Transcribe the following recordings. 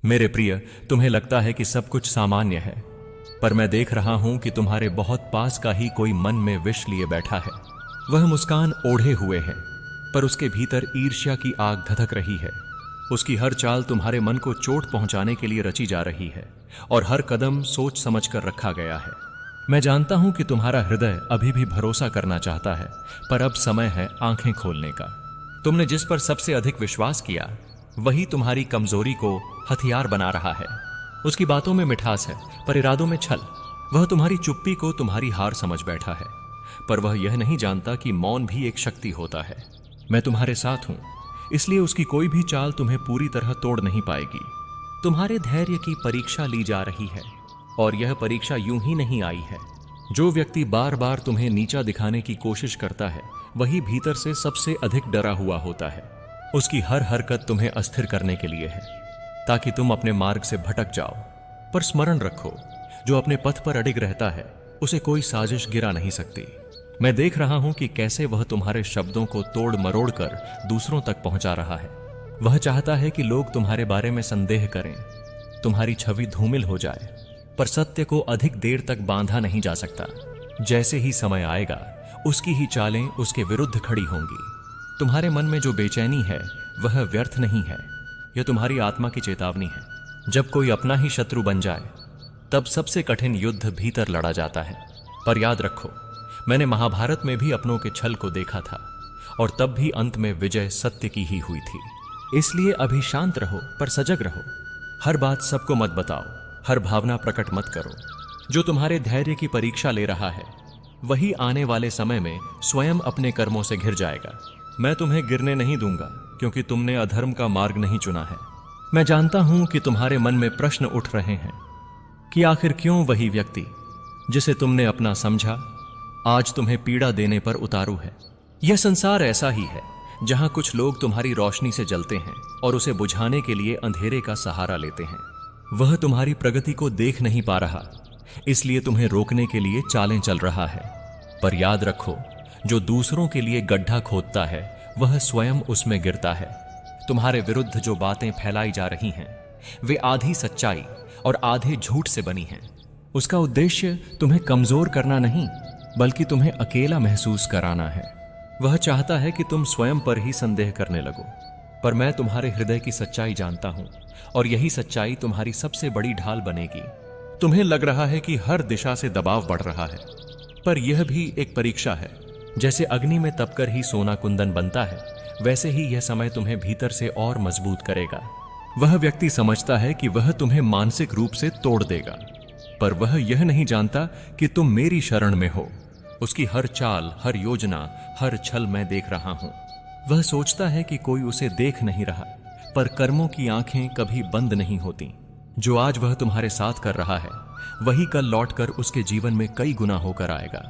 मेरे प्रिय, तुम्हें लगता है कि सब कुछ सामान्य है, पर मैं देख रहा हूं कि तुम्हारे बहुत पास का ही कोई मन में विष लिए बैठा है। वह मुस्कान ओढ़े हुए है, पर उसके भीतर ईर्ष्या की आग धधक रही है। उसकी हर चाल तुम्हारे मन को चोट पहुंचाने के लिए रची जा रही है और हर कदम सोच समझ कर रखा गया है। मैं जानता हूं कि तुम्हारा हृदय अभी भी भरोसा करना चाहता है, पर अब समय है आंखें खोलने का। तुमने जिस पर सबसे अधिक विश्वास किया, वही तुम्हारी कमजोरी को हथियार बना रहा है। उसकी बातों में मिठास है, पर इरादों में छल। वह तुम्हारी चुप्पी को तुम्हारी हार समझ बैठा है, पर वह यह नहीं जानता कि मौन भी एक शक्ति होता है। मैं तुम्हारे साथ हूं, इसलिए उसकी कोई भी चाल तुम्हें पूरी तरह तोड़ नहीं पाएगी। तुम्हारे धैर्य की परीक्षा ली जा रही है, और यह परीक्षा यूं ही नहीं आई है। जो व्यक्ति बार बार तुम्हें नीचा दिखाने की कोशिश करता है, वही भीतर से सबसे अधिक डरा हुआ होता है। उसकी हर हरकत तुम्हें अस्थिर करने के लिए है, ताकि तुम अपने मार्ग से भटक जाओ। पर स्मरण रखो, जो अपने पथ पर अडिग रहता है, उसे कोई साजिश गिरा नहीं सकती। मैं देख रहा हूं कि कैसे वह तुम्हारे शब्दों को तोड़ मरोड़ कर दूसरों तक पहुंचा रहा है। वह चाहता है कि लोग तुम्हारे बारे में संदेह करें, तुम्हारी छवि धूमिल हो जाए, पर सत्य को अधिक देर तक बांधा नहीं जा सकता। जैसे ही समय आएगा, उसकी ही चालें उसके विरुद्ध खड़ी होंगी। तुम्हारे मन में जो बेचैनी है, वह व्यर्थ नहीं है। यह तुम्हारी आत्मा की चेतावनी है। जब कोई अपना ही शत्रु बन जाए, तब सबसे कठिन युद्ध भीतर लड़ा जाता है। पर याद रखो, मैंने महाभारत में भी अपनों के छल को देखा था, और तब भी अंत में विजय सत्य की ही हुई थी। इसलिए अभी शांत रहो, पर सजग रहो। हर बात सबको मत बताओ, हर भावना प्रकट मत करो। जो तुम्हारे धैर्य की परीक्षा ले रहा है, वही आने वाले समय में स्वयं अपने कर्मों से घिर जाएगा। मैं तुम्हें गिरने नहीं दूंगा, क्योंकि तुमने अधर्म का मार्ग नहीं चुना है। मैं जानता हूं कि तुम्हारे मन में प्रश्न उठ रहे हैं कि आखिर क्यों वही व्यक्ति जिसे तुमने अपना समझा, आज तुम्हें पीड़ा देने पर उतारू है। यह संसार ऐसा ही है, जहां कुछ लोग तुम्हारी रोशनी से जलते हैं और उसे बुझाने के लिए अंधेरे का सहारा लेते हैं। वह तुम्हारी प्रगति को देख नहीं पा रहा, इसलिए तुम्हें रोकने के लिए चालें चल रहा है। पर याद रखो, जो दूसरों के लिए गड्ढा खोदता है, वह स्वयं उसमें गिरता है। तुम्हारे विरुद्ध जो बातें फैलाई जा रही हैं, वे आधी सच्चाई और आधे झूठ से बनी हैं। उसका उद्देश्य तुम्हें कमजोर करना नहीं, बल्कि तुम्हें अकेला महसूस कराना है। वह चाहता है कि तुम स्वयं पर ही संदेह करने लगो। पर मैं तुम्हारे हृदय की सच्चाई जानता हूं, और यही सच्चाई तुम्हारी सबसे बड़ी ढाल बनेगी। तुम्हें लग रहा है कि हर दिशा से दबाव बढ़ रहा है, पर यह भी एक परीक्षा है। जैसे अग्नि में तपकर ही सोना कुंदन बनता है, वैसे ही यह समय तुम्हें भीतर से और मजबूत करेगा। वह व्यक्ति समझता है कि वह तुम्हें मानसिक रूप से तोड़ देगा, पर वह यह नहीं जानता कि तुम मेरी शरण में हो। उसकी हर चाल, हर योजना, हर छल मैं देख रहा हूं। वह सोचता है कि कोई उसे देख नहीं रहा, पर कर्मों की आंखें कभी बंद नहीं होती। जो आज वह तुम्हारे साथ कर रहा है, वही कल लौटकर उसके जीवन में कई गुना होकर आएगा।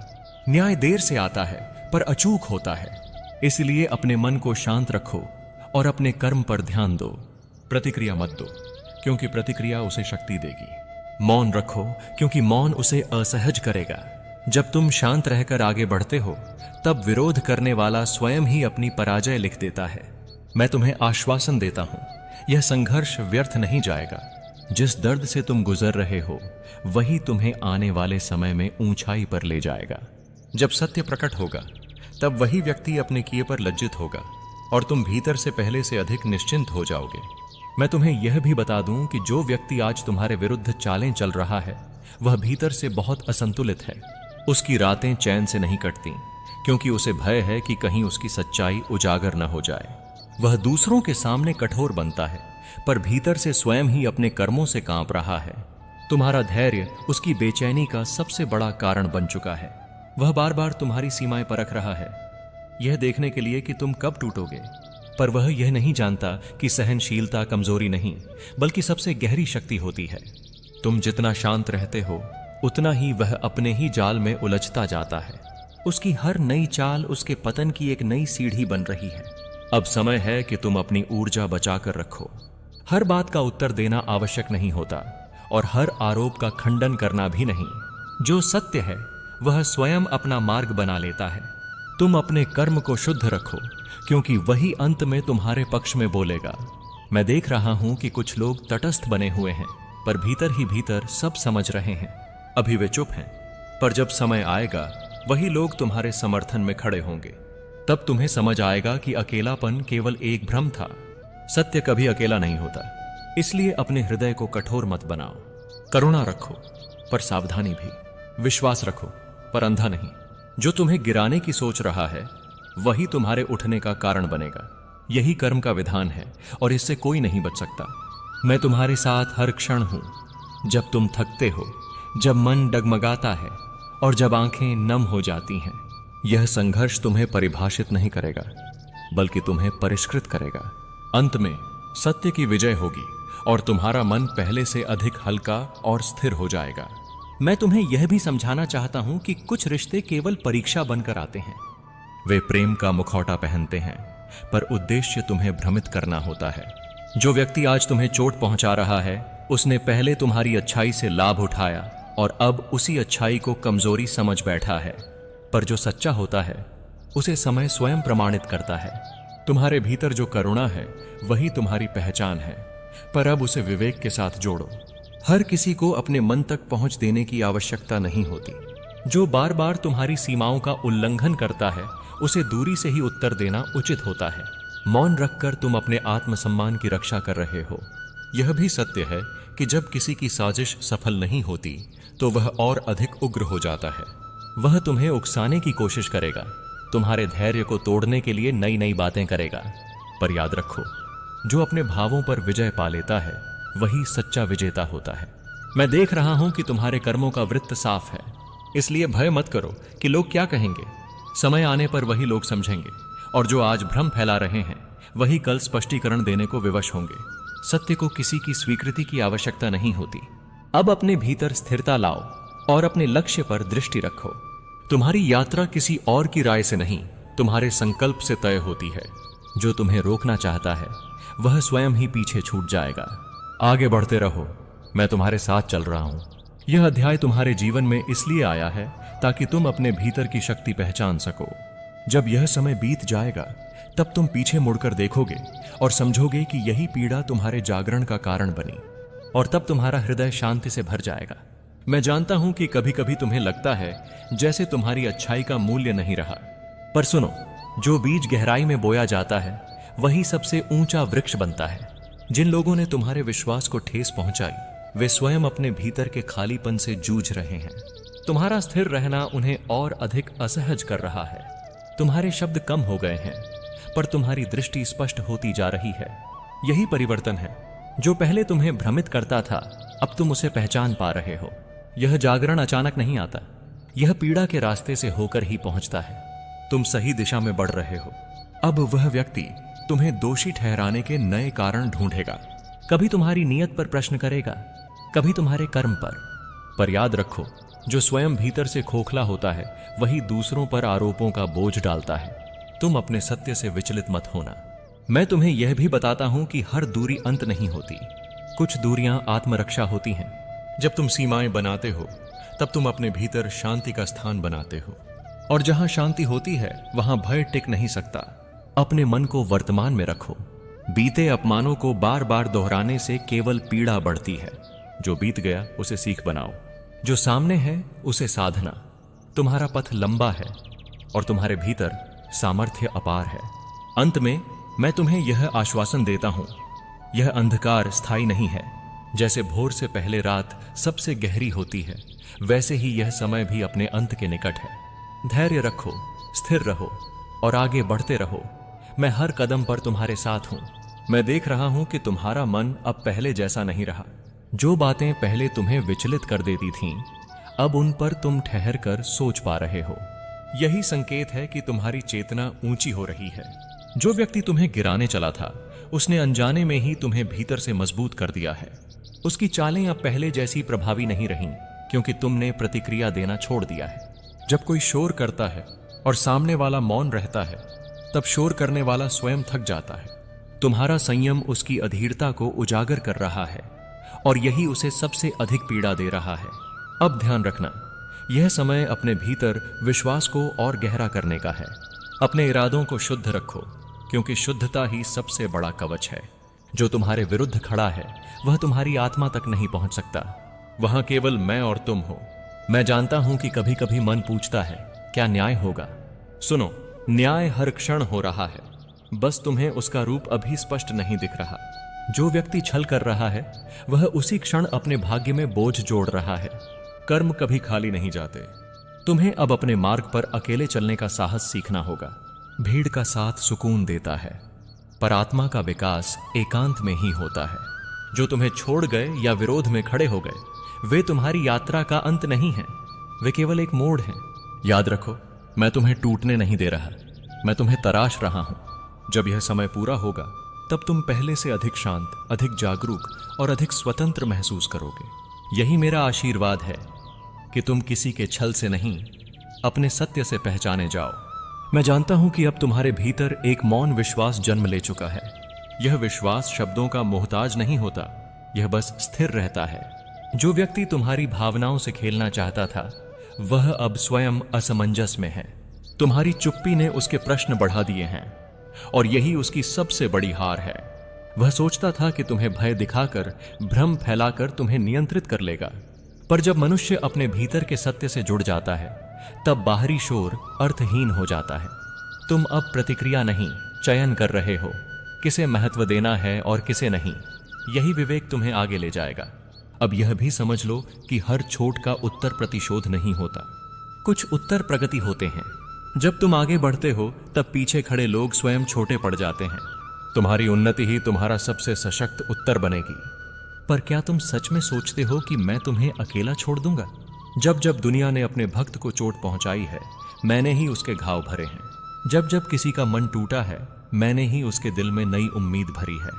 न्याय देर से आता है, पर अचूक होता है। इसलिए अपने मन को शांत रखो और अपने कर्म पर ध्यान दो। प्रतिक्रिया मत दो, क्योंकि प्रतिक्रिया उसे शक्ति देगी। मौन रखो, क्योंकि मौन उसे असहज करेगा। जब तुम शांत रहकर आगे बढ़ते हो, तब विरोध करने वाला स्वयं ही अपनी पराजय लिख देता है। मैं तुम्हें आश्वासन देता हूं, यह संघर्ष व्यर्थ नहीं जाएगा। जिस दर्द से तुम गुजर रहे हो, वही तुम्हें आने वाले समय में ऊंचाई पर ले जाएगा। जब सत्य प्रकट होगा, तब वही व्यक्ति अपने किए पर लज्जित होगा, और तुम भीतर से पहले से अधिक निश्चिंत हो जाओगे। मैं तुम्हें यह भी बता दूं कि जो व्यक्ति आज तुम्हारे विरुद्ध चालें चल रहा है, वह भीतर से बहुत असंतुलित है। उसकी रातें चैन से नहीं कटती, क्योंकि उसे भय है कि कहीं उसकी सच्चाई उजागर न हो जाए। वह दूसरों के सामने कठोर बनता है, पर भीतर से स्वयं ही अपने कर्मों से कांप रहा है। तुम्हारा धैर्य उसकी बेचैनी का सबसे बड़ा कारण बन चुका है। वह बार बार तुम्हारी सीमाएं परख रहा है, यह देखने के लिए कि तुम कब टूटोगे। पर वह यह नहीं जानता कि सहनशीलता कमजोरी नहीं, बल्कि सबसे गहरी शक्ति होती है। तुम जितना शांत रहते हो, उतना ही वह अपने ही जाल में उलझता जाता है। उसकी हर नई चाल उसके पतन की एक नई सीढ़ी बन रही है। अब समय है कि तुम अपनी ऊर्जा बचाकर रखो। हर बात का उत्तर देना आवश्यक नहीं होता, और हर आरोप का खंडन करना भी नहीं। जो सत्य है, वह स्वयं अपना मार्ग बना लेता है। तुम अपने कर्म को शुद्ध रखो, क्योंकि वही अंत में तुम्हारे पक्ष में बोलेगा। मैं देख रहा हूं कि कुछ लोग तटस्थ बने हुए हैं, पर भीतर ही भीतर सब समझ रहे हैं। अभी वे चुप हैं, पर जब समय आएगा वही लोग तुम्हारे समर्थन में खड़े होंगे। तब तुम्हें समझ आएगा कि अकेलापन केवल एक भ्रम था। सत्य कभी अकेला नहीं होता, इसलिए अपने हृदय को कठोर मत बनाओ। करुणा रखो, पर सावधानी भी। विश्वास रखो, पर अंधा नहीं। जो तुम्हें गिराने की सोच रहा है वही तुम्हारे उठने का कारण बनेगा। यही कर्म का विधान है और इससे कोई नहीं बच सकता। मैं तुम्हारे साथ हर क्षण हूं। जब तुम थकते हो, जब मन डगमगाता है और जब आंखें नम हो जाती हैं। यह संघर्ष तुम्हें परिभाषित नहीं करेगा, बल्कि तुम्हें परिष्कृत करेगा। अंत में सत्य की विजय होगी और तुम्हारा मन पहले से अधिक हल्का और स्थिर हो जाएगा। मैं तुम्हें यह भी समझाना चाहता हूं कि कुछ रिश्ते केवल परीक्षा बनकर आते हैं। वे प्रेम का मुखौटा पहनते हैं, पर उद्देश्य तुम्हें भ्रमित करना होता है। जो व्यक्ति आज तुम्हें चोट पहुंचा रहा है, उसने पहले तुम्हारी अच्छाई से लाभ उठाया और अब उसी अच्छाई को कमजोरी समझ बैठा है। पर जो सच्चा होता है उसे समय स्वयं प्रमाणित करता है। तुम्हारे भीतर जो करुणा है वही तुम्हारी पहचान है, पर अब उसे विवेक के साथ जोड़ो। हर किसी को अपने मन तक पहुंच देने की आवश्यकता नहीं होती। जो बार बार तुम्हारी सीमाओं का उल्लंघन करता है उसे दूरी से ही उत्तर देना उचित होता है। मौन रखकर तुम अपने आत्मसम्मान की रक्षा कर रहे हो। यह भी सत्य है कि जब किसी की साजिश सफल नहीं होती तो वह और अधिक उग्र हो जाता है। वह तुम्हें उकसाने की कोशिश करेगा, तुम्हारे धैर्य को तोड़ने के लिए नई नई बातें करेगा। पर याद रखो, जो अपने भावों पर विजय पा लेता है वही सच्चा विजेता होता है। मैं देख रहा हूं कि तुम्हारे कर्मों का वृत्त साफ है, इसलिए भय मत करो कि लोग क्या कहेंगे। समय आने पर वही लोग समझेंगे, और जो आज भ्रम फैला रहे हैं वही कल स्पष्टीकरण देने को विवश होंगे। सत्य को किसी की स्वीकृति की आवश्यकता नहीं होती। अब अपने भीतर स्थिरता लाओ और अपने लक्ष्य पर दृष्टि रखो। तुम्हारी यात्रा किसी और की राय से नहीं, तुम्हारे संकल्प से तय होती है। जो तुम्हें रोकना चाहता है वह स्वयं ही पीछे छूट जाएगा। आगे बढ़ते रहो, मैं तुम्हारे साथ चल रहा हूं। यह अध्याय तुम्हारे जीवन में इसलिए आया है ताकि तुम अपने भीतर की शक्ति पहचान सको। जब यह समय बीत जाएगा तब तुम पीछे मुड़कर देखोगे और समझोगे कि यही पीड़ा तुम्हारे जागरण का कारण बनी, और तब तुम्हारा हृदय शांति से भर जाएगा। मैं जानता हूं कि कभी कभी तुम्हें लगता है जैसे तुम्हारी अच्छाई का मूल्य नहीं रहा, पर सुनो, जो बीज गहराई में बोया जाता है वही सबसे ऊंचा वृक्ष बनता है। जिन लोगों ने तुम्हारे विश्वास को ठेस पहुंचाई वे स्वयं अपने भीतर के खालीपन से जूझ रहे हैं। तुम्हारा स्थिर रहना उन्हें और अधिक असहज कर रहा है। तुम्हारे शब्द कम हो गए हैं, पर तुम्हारी दृष्टि स्पष्ट होती जा रही है। यही परिवर्तन है। जो पहले तुम्हें भ्रमित करता था अब तुम उसे पहचान पा रहे हो। यह जागरण अचानक नहीं आता, यह पीड़ा के रास्ते से होकर ही पहुंचता है। तुम सही दिशा में बढ़ रहे हो। अब वह व्यक्ति तुम्हें दोषी ठहराने के नए कारण ढूंढेगा। कभी तुम्हारी नीयत पर प्रश्न करेगा, कभी तुम्हारे कर्म पर याद रखो, जो स्वयं भीतर से खोखला होता है वही दूसरों पर आरोपों का बोझ डालता है। तुम अपने सत्य से विचलित मत होना। मैं तुम्हें यह भी बताता हूं कि हर दूरी अंत नहीं होती। कुछ दूरियां आत्मरक्षा होती हैं। जब तुम सीमाएं बनाते हो तब तुम अपने भीतर शांति का स्थान बनाते हो, और जहां शांति होती है वहां भय टिक नहीं सकता। अपने मन को वर्तमान में रखो। बीते अपमानों को बार बार दोहराने से केवल पीड़ा बढ़ती है। जो बीत गया उसे सीख बनाओ, जो सामने है उसे साधना। तुम्हारा पथ लंबा है और तुम्हारे भीतर सामर्थ्य अपार है। अंत में मैं तुम्हें यह आश्वासन देता हूं, यह अंधकार स्थायी नहीं है। जैसे भोर से पहले रात सबसे गहरी होती है, वैसे ही यह समय भी अपने अंत के निकट है। धैर्य रखो, स्थिर रहो और आगे बढ़ते रहो। मैं हर कदम पर तुम्हारे साथ हूं। मैं देख रहा हूं कि तुम्हारा मन अब पहले जैसा नहीं रहा। जो बातें पहले तुम्हें विचलित कर देती थीं, अब उन पर तुम ठहर कर सोच पा रहे हो। यही संकेत है कि तुम्हारी चेतना ऊंची हो रही है। जो व्यक्ति तुम्हें गिराने चला था उसने अनजाने में ही तुम्हें भीतर से मजबूत कर दिया है। उसकी चालें अब पहले जैसी प्रभावी नहीं रहीं, क्योंकि तुमने प्रतिक्रिया देना छोड़ दिया है। जब कोई शोर करता है और सामने वाला मौन रहता है, तब शोर करने वाला स्वयं थक जाता है। तुम्हारा संयम उसकी अधीरता को उजागर कर रहा है और यही उसे सबसे अधिक पीड़ा दे रहा है। अब ध्यान रखना, यह समय अपने भीतर विश्वास को और गहरा करने का है। अपने इरादों को शुद्ध रखो, क्योंकि शुद्धता ही सबसे बड़ा कवच है। जो तुम्हारे विरुद्ध खड़ा है वह तुम्हारी आत्मा तक नहीं पहुंच सकता। वहां केवल मैं और तुम हो। मैं जानता हूं कि कभी कभी मन पूछता है क्या न्याय होगा। सुनो, न्याय हर क्षण हो रहा है, बस तुम्हें उसका रूप अभी स्पष्ट नहीं दिख रहा। जो व्यक्ति छल कर रहा है वह उसी क्षण अपने भाग्य में बोझ जोड़ रहा है। कर्म कभी खाली नहीं जाते। तुम्हें अब अपने मार्ग पर अकेले चलने का साहस सीखना होगा। भीड़ का साथ सुकून देता है, पर आत्मा का विकास एकांत में ही होता है। जो तुम्हें छोड़ गए या विरोध में खड़े हो गए वे तुम्हारी यात्रा का अंत नहीं है, वे केवल एक मोड़ हैं। याद रखो, मैं तुम्हें टूटने नहीं दे रहा, मैं तुम्हें तराश रहा हूं। जब यह समय पूरा होगा तब तुम पहले से अधिक शांत, अधिक जागरूक और अधिक स्वतंत्र महसूस करोगे। यही मेरा आशीर्वाद है कि तुम किसी के छल से नहीं, अपने सत्य से पहचाने जाओ। मैं जानता हूं कि अब तुम्हारे भीतर एक मौन विश्वास जन्म ले चुका है। यह विश्वास शब्दों का मोहताज नहीं होता, यह बस स्थिर रहता है। जो व्यक्ति तुम्हारी भावनाओं से खेलना चाहता था वह अब स्वयं असमंजस में है। तुम्हारी चुप्पी ने उसके प्रश्न बढ़ा दिए हैं और यही उसकी सबसे बड़ी हार है। वह सोचता था कि तुम्हें भय दिखाकर, भ्रम फैलाकर तुम्हें नियंत्रित कर लेगा, पर जब मनुष्य अपने भीतर के सत्य से जुड़ जाता है तब बाहरी शोर अर्थहीन हो जाता है। तुम अब प्रतिक्रिया नहीं, चयन कर रहे हो, किसे महत्व देना है और किसे नहीं। यही विवेक तुम्हें आगे ले जाएगा। अब यह भी समझ लो कि हर छोट का उत्तर प्रतिशोध नहीं होता, कुछ उत्तर प्रगति होते हैं। जब तुम आगे बढ़ते हो तब पीछे खड़े लोग स्वयं छोटे पड़ जाते हैं। तुम्हारी उन्नति ही तुम्हारा सबसे सशक्त उत्तर बनेगी। पर क्या तुम सच में सोचते हो कि मैं तुम्हें अकेला छोड़ दूंगा? जब जब दुनिया ने अपने भक्त को चोट पहुंचाई है, मैंने ही उसके घाव भरे हैं। जब जब किसी का मन टूटा है, मैंने ही उसके दिल में नई उम्मीद भरी है।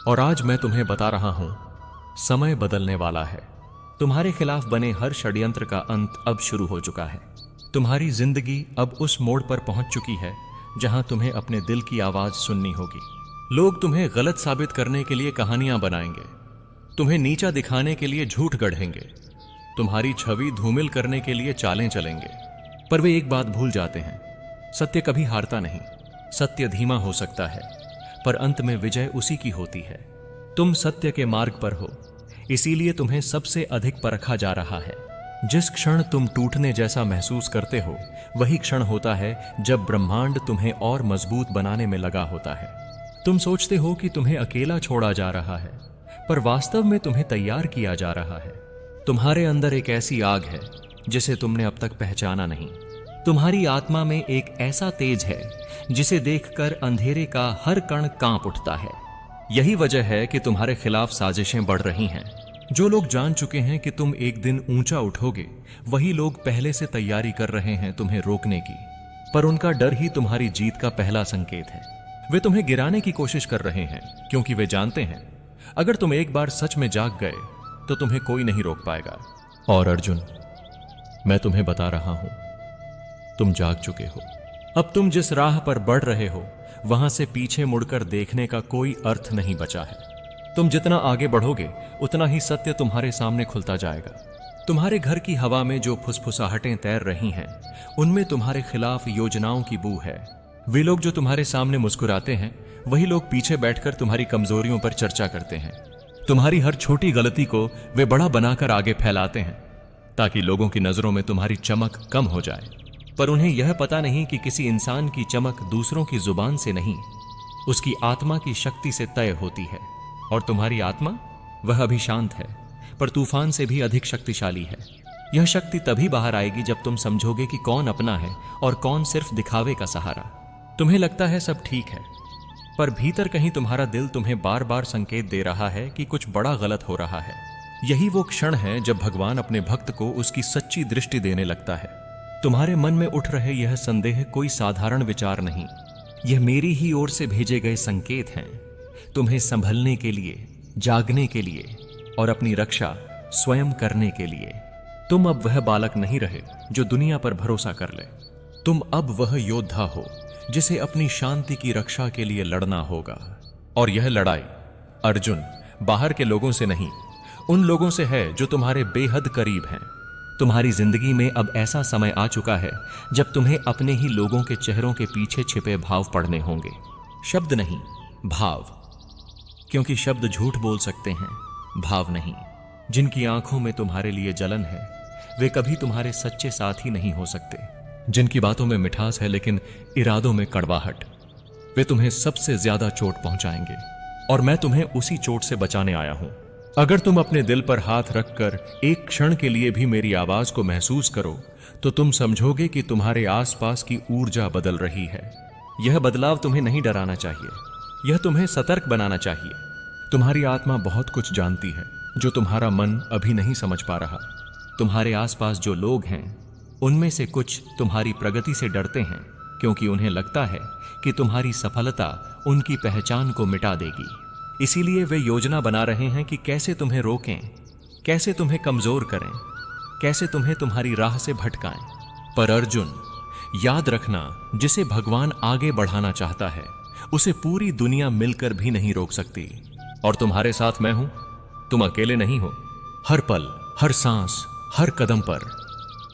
और आज मैं तुम्हें बता रहा हूं, समय बदलने वाला है। तुम्हारे खिलाफ बने हर षड्यंत्र का अंत अब शुरू हो चुका है। तुम्हारी जिंदगी अब उस मोड़ पर पहुंच चुकी है जहां तुम्हें अपने दिल की आवाज सुननी होगी। लोग तुम्हें गलत साबित करने के लिए कहानियां बनाएंगे, तुम्हें नीचा दिखाने के लिए झूठ गढ़ेंगे, तुम्हारी छवि धूमिल करने के लिए चालें चलेंगे। पर वे एक बात भूल जाते हैं, सत्य कभी हारता नहीं। सत्य धीमा हो सकता है पर अंत में विजय उसी की होती है। तुम सत्य के मार्ग पर हो, इसीलिए तुम्हें सबसे अधिक परखा जा रहा है। जिस क्षण तुम टूटने जैसा महसूस करते हो वही क्षण होता है जब ब्रह्मांड तुम्हें और मजबूत बनाने में लगा होता है। तुम सोचते हो कि तुम्हें अकेला छोड़ा जा रहा है, पर वास्तव में तुम्हें तैयार किया जा रहा है। तुम्हारे अंदर एक ऐसी आग है जिसे तुमने अब तक पहचाना नहीं। तुम्हारी आत्मा में एक ऐसा तेज है जिसे देखकर अंधेरे का हर कण कांप उठता है। यही वजह है कि तुम्हारे खिलाफ साजिशें बढ़ रही हैं। जो लोग जान चुके हैं कि तुम एक दिन ऊंचा उठोगे, वही लोग पहले से तैयारी कर रहे हैं तुम्हें रोकने की। पर उनका डर ही तुम्हारी जीत का पहला संकेत है। वे तुम्हें गिराने की कोशिश कर रहे हैं क्योंकि वे जानते हैं अगर तुम एक बार सच में जाग गए तो तुम्हें कोई नहीं रोक पाएगा। और अर्जुन, मैं तुम्हें बता रहा हूं, तुम जाग चुके हो। अब तुम जिस राह पर बढ़ रहे हो वहां से पीछे मुड़कर देखने का कोई अर्थ नहीं बचा है। तुम जितना आगे बढ़ोगे उतना ही सत्य तुम्हारे सामने खुलता जाएगा। तुम्हारे घर की हवा में जो फुसफुसाहटें तैर रही हैं उनमें तुम्हारे खिलाफ योजनाओं की बू है। वे लोग जो तुम्हारे सामने मुस्कुराते हैं वही लोग पीछे बैठकर तुम्हारी कमजोरियों पर चर्चा करते हैं। तुम्हारी हर छोटी गलती को वे बड़ा बनाकर आगे फैलाते हैं ताकि लोगों की नजरों में तुम्हारी चमक कम हो जाए। पर उन्हें यह पता नहीं कि किसी इंसान की चमक दूसरों की जुबान से नहीं, उसकी आत्मा की शक्ति से तय होती है। और तुम्हारी आत्मा, वह अभी शांत है पर तूफान से भी अधिक शक्तिशाली है। यह शक्ति तभी बाहर आएगी जब तुम समझोगे कि कौन अपना है और कौन सिर्फ दिखावे का सहारा। तुम्हें लगता है सब ठीक है, पर भीतर कहीं तुम्हारा दिल तुम्हें बार बार संकेत दे रहा है कि कुछ बड़ा गलत हो रहा है। यही वो क्षण है जब भगवान अपने भक्त को उसकी सच्ची दृष्टि देने लगता है। तुम्हारे मन में उठ रहे यह संदेह कोई साधारण विचार नहीं, यह मेरी ही ओर से भेजे गए संकेत हैं, तुम्हें संभलने के लिए, जागने के लिए और अपनी रक्षा स्वयं करने के लिए। तुम अब वह बालक नहीं रहे जो दुनिया पर भरोसा कर ले। तुम अब वह योद्धा हो जिसे अपनी शांति की रक्षा के लिए लड़ना होगा। और यह लड़ाई, अर्जुन, बाहर के लोगों से नहीं, उन लोगों से है जो तुम्हारे बेहद करीब हैं। तुम्हारी जिंदगी में अब ऐसा समय आ चुका है जब तुम्हें अपने ही लोगों के चेहरों के पीछे छिपे भाव पढ़ने होंगे। शब्द नहीं, भाव। क्योंकि शब्द झूठ बोल सकते हैं, भाव नहीं। जिनकी आंखों में तुम्हारे लिए जलन है वे कभी तुम्हारे सच्चे साथी नहीं हो सकते। जिनकी बातों में मिठास है लेकिन इरादों में कड़वाहट, वे तुम्हें सबसे ज्यादा चोट पहुंचाएंगे और मैं तुम्हें उसी चोट से बचाने आया हूं। अगर तुम अपने दिल पर हाथ रखकर एक क्षण के लिए भी मेरी आवाज को महसूस करो तो तुम समझोगे कि तुम्हारे आसपास की ऊर्जा बदल रही है। यह बदलाव तुम्हें नहीं डराना चाहिए, यह तुम्हें सतर्क बनाना चाहिए। तुम्हारी आत्मा बहुत कुछ जानती है जो तुम्हारा मन अभी नहीं समझ पा रहा। तुम्हारे आसपास जो लोग हैं उनमें से कुछ तुम्हारी प्रगति से डरते हैं क्योंकि उन्हें लगता है कि तुम्हारी सफलता उनकी पहचान को मिटा देगी। इसीलिए वे योजना बना रहे हैं कि कैसे तुम्हें रोकें, कैसे तुम्हें कमजोर करें, कैसे तुम्हें तुम्हारी राह से भटकाएं। पर अर्जुन, याद रखना, जिसे भगवान आगे बढ़ाना चाहता है उसे पूरी दुनिया मिलकर भी नहीं रोक सकती। और तुम्हारे साथ मैं हूं, तुम अकेले नहीं हो। हर पल, हर सांस, हर कदम पर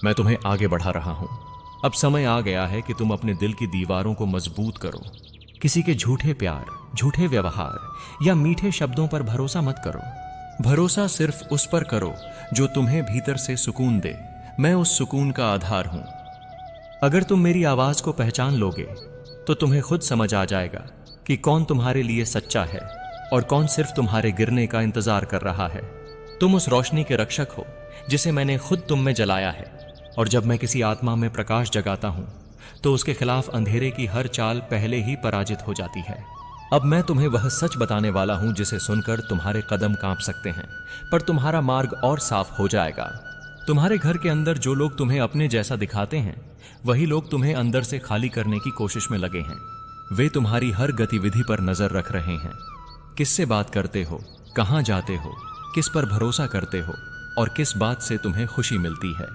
मैं तुम्हें आगे बढ़ा रहा हूं। अब समय आ गया है कि तुम अपने दिल की दीवारों को मजबूत करो। किसी के झूठे प्यार, झूठे व्यवहार या मीठे शब्दों पर भरोसा मत करो। भरोसा सिर्फ उस पर करो जो तुम्हें भीतर से सुकून दे। मैं उस सुकून का आधार हूं। अगर तुम मेरी आवाज को पहचान लोगे तो तुम्हें खुद समझ आ जाएगा कि कौन तुम्हारे लिए सच्चा है और कौन सिर्फ तुम्हारे गिरने का इंतजार कर रहा है। तुम उस रोशनी के रक्षक हो जिसे मैंने खुद तुम में जलाया है। और जब मैं किसी आत्मा में प्रकाश जगाता हूं तो उसके खिलाफ अंधेरे की हर चाल पहले ही पराजित हो जाती है। अब मैं तुम्हें वह सच बताने वाला हूं जिसे सुनकर तुम्हारे कदम कांप सकते हैं, पर तुम्हारा मार्ग और साफ हो जाएगा। तुम्हारे घर के अंदर जो लोग तुम्हें अपने जैसा दिखाते हैं वही लोग तुम्हें अंदर से खाली करने की कोशिश में लगे हैं। वे तुम्हारी हर गतिविधि पर नजर रख रहे हैं। किससे बात करते हो, कहां जाते हो, किस पर भरोसा करते हो और किस बात से तुम्हें खुशी मिलती है,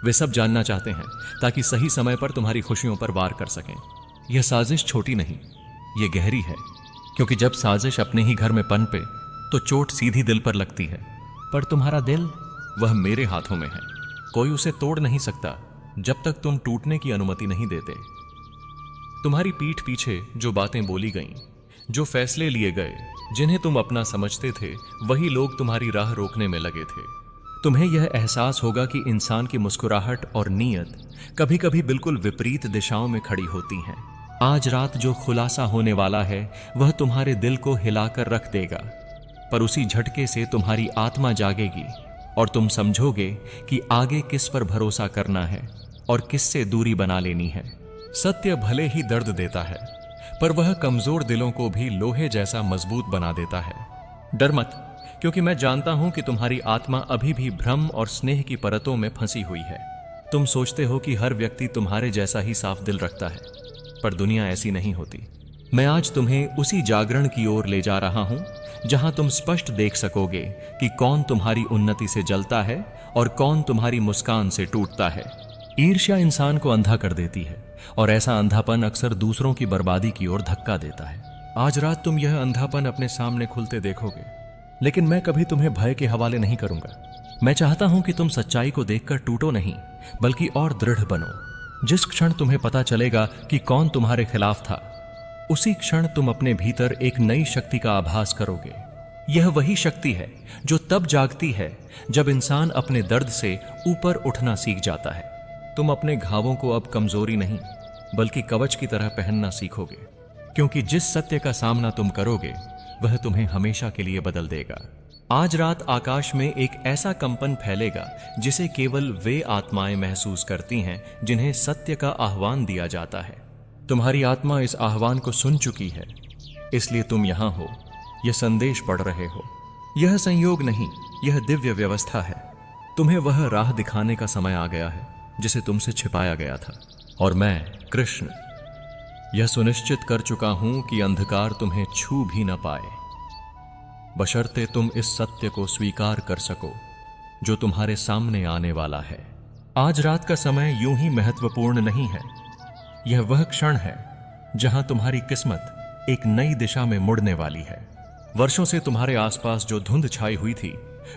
वे सब जानना चाहते हैं ताकि सही समय पर तुम्हारी खुशियों पर वार कर सकें। यह साजिश छोटी नहीं, यह गहरी है, क्योंकि जब साजिश अपने ही घर में पनपे तो चोट सीधी दिल पर लगती है। पर तुम्हारा दिल, वह मेरे हाथों में है। कोई उसे तोड़ नहीं सकता जब तक तुम टूटने की अनुमति नहीं देते। तुम्हारी पीठ पीछे जो बातें बोली गईं, जो फैसले लिए गए, जिन्हें तुम अपना समझते थे, वही लोग तुम्हारी राह रोकने में लगे थे। तुम्हें यह एहसास होगा कि इंसान की मुस्कुराहट और नीयत कभी कभी बिल्कुल विपरीत दिशाओं में खड़ी होती हैं। आज रात जो खुलासा होने वाला है वह तुम्हारे दिल को हिलाकर रख देगा, पर उसी झटके से तुम्हारी आत्मा जागेगी और तुम समझोगे कि आगे किस पर भरोसा करना है और किससे दूरी बना लेनी है। सत्य भले ही दर्द देता है, पर वह कमजोर दिलों को भी लोहे जैसा मजबूत बना देता है। डर मत, क्योंकि मैं जानता हूं कि तुम्हारी आत्मा अभी भी भ्रम और स्नेह की परतों में फंसी हुई है। तुम सोचते हो कि हर व्यक्ति तुम्हारे जैसा ही साफ दिल रखता है, पर दुनिया ऐसी नहीं होती। मैं आज तुम्हें उसी जागरण की ओर ले जा रहा हूं जहां तुम स्पष्ट देख सकोगे कि कौन तुम्हारी उन्नति से जलता है और कौन तुम्हारी मुस्कान से टूटता है। ईर्ष्या इंसान को अंधा कर देती है और ऐसा अंधापन अक्सर दूसरों की बर्बादी की ओर धक्का देता है। आज रात तुम यह अंधापन अपने सामने खुलते देखोगे, लेकिन मैं कभी तुम्हें भय के हवाले नहीं करूंगा। मैं चाहता हूं कि तुम सच्चाई को देखकर टूटो नहीं, बल्कि और दृढ़ बनो। जिस क्षण तुम्हें पता चलेगा कि कौन तुम्हारे खिलाफ था, उसी क्षण तुम अपने भीतर एक नई शक्ति का आभास करोगे। यह वही शक्ति है जो तब जागती है जब इंसान अपने दर्द से ऊपर उठना सीख जाता है। तुम अपने घावों को अब कमजोरी नहीं बल्कि कवच की तरह पहनना सीखोगे, क्योंकि जिस सत्य का सामना तुम करोगे वह तुम्हें हमेशा के लिए बदल देगा। आज रात आकाश में एक ऐसा कंपन फैलेगा जिसे केवल वे आत्माएं महसूस करती हैं जिन्हें सत्य का आह्वान दिया जाता है। तुम्हारी आत्मा इस आह्वान को सुन चुकी है, इसलिए तुम यहां हो, यह संदेश पढ़ रहे हो। यह संयोग नहीं, यह दिव्य व्यवस्था है। तुम्हें वह राह दिखाने का समय आ गया है जिसे तुमसे छिपाया गया था, और मैं कृष्ण यह सुनिश्चित कर चुका हूं कि अंधकार तुम्हें छू भी न पाए, बशर्ते तुम इस सत्य को स्वीकार कर सको जो तुम्हारे सामने आने वाला है। आज रात का समय यूं ही महत्वपूर्ण नहीं है। यह वह क्षण है जहां तुम्हारी किस्मत एक नई दिशा में मुड़ने वाली है। वर्षों से तुम्हारे आसपास जो धुंध छाई हुई थी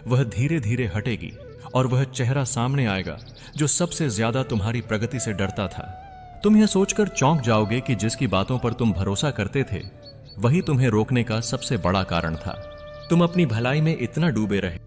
वह धीरे धीरे हटेगी और वह चेहरा सामने आएगा जो सबसे ज्यादा तुम्हारी प्रगति से डरता था। तुम यह सोचकर चौंक जाओगे कि जिसकी बातों पर तुम भरोसा करते थे वही तुम्हें रोकने का सबसे बड़ा कारण था। तुम अपनी भलाई में इतना डूबे रहे